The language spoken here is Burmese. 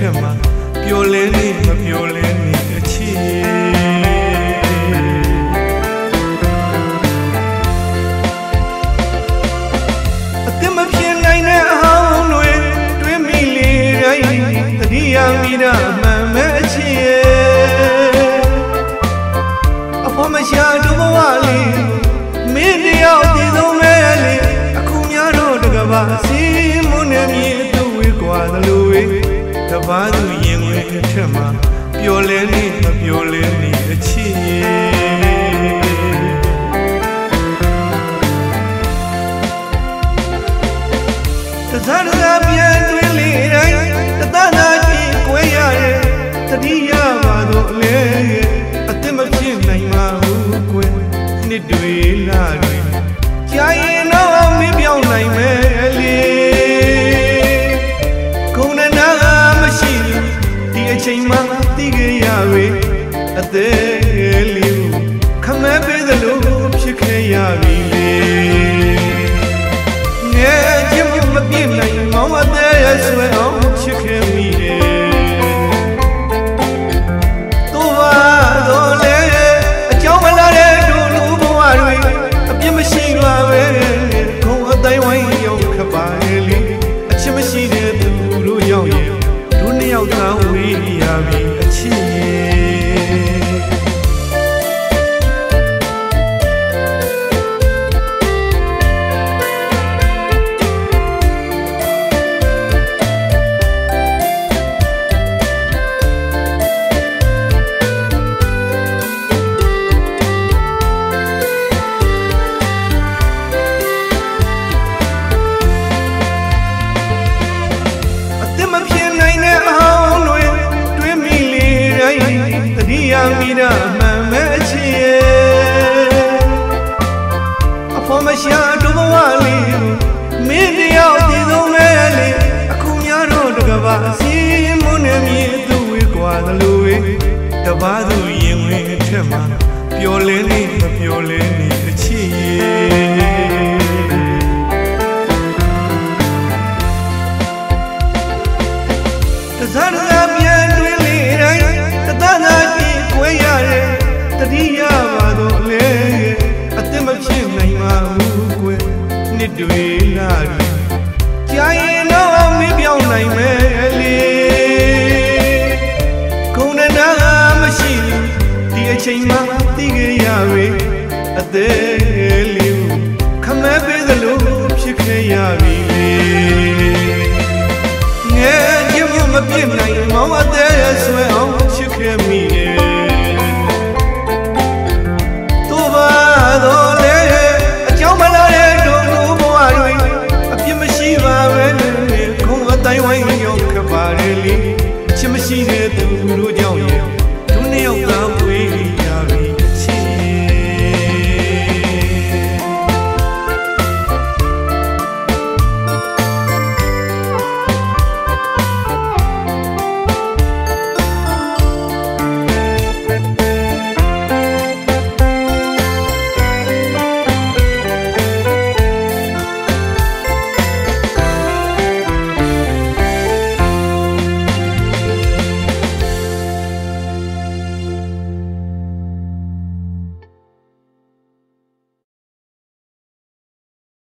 က်မှာပျော်လဲနေမပျော်လဲနေအချစ်အသက်မဖြစ်နိုင်တဲ့အဟောင်းတွေတွင်းမိလေတိုင်းတတိယမိတာမှန်မဲ့အချစ်အဖေမရှိတို့ဘဝလေးမင်းတယောက်ဒီဆုံးပဲလေအခုများတော့တကဘာစီမွန်းနေမြေသူဝေးกว่าသလိုဝေးတပါးသူရင်ဝင်အထက်မှာပျော်လဲနေမပျော်လဲနေအချစ်တစားတစားပြန်တွင်လေတိုင်းတသားသားကြီးကွဲရရဲ့တတိယပါတော့အလဲအသက်မဖြစ်နိုင်ပါဘူးကွယ်နှစ်တွေလာတွေကြာရင်တော့မင်းပြောင်းနိုင်မယ်လေခုံနဲ့နာမရှိဘူးဒီအချိန်မှသိခဲ့ရပြီအသက်လေးခမဲပေးသလိုဖြစ်ခဲ့ရပြီလေငယ်ချင်းမပြည့်နိုင်မောင်အသက်ရဆွဲအောင်ဖြစ်ခဲ့ပြီလေတို့ပါတော့လေအကြောင်းမလာတဲ့တို့လူဘဝတွေအပြစ်မရှိပါပဲခုံအတိုင်းဝိုင်းရောက်ခပါလေအချစ်မရှိတဲ့သူတို့ရောက်ရင်တို့နှစ်ယောက်သာဝေးရပြီအချစ်မိတာမှန်မဲ့အချစ်အဖေမရှိတို့ဘဝလေးမင်းတယောက်ဒီဆုံးပဲလေအခုများတော့တကဘာစီမွန်းနေမြေသူဝေးกว่าသလိုဝေးတပါးသူရင်ဝင်အထက်မှာပျော်လဲနေမပျော်လဲနေအချစ်တစားတစားပြန်တွင်လေတိုင်းတသားသားကြီးကွဲရတယ်တတိယပါတော့လေအသက်မဖြစ်နိုင်ပါဘူးကွယ်နှစ်တွေလာတွေကြာရင်တော့မင်းပြောင်းနိုင်မယ်လေခုံနဲ့နာမရှိဘူးဒီအချိန်မှသိခဲ့ရပြီအသက်လေးခမဲပေးသလိုဖြစ်ခဲ့ရပြီလေငယ်ချင်းမပြည့်နိုင်မောင်အသက်ရဆွဲအောင်ဖြစ်ခဲ့မိတယ်တို့ပါတော့လေအကြောင်းမလာတဲ့တို့လူဘဝတွေအပြစ်မရှိပါပဲခုံအတိုင်းဝိုင်းရောက်ခပါလေချစ်မရှိတဲ့သူတို့ကြောင့်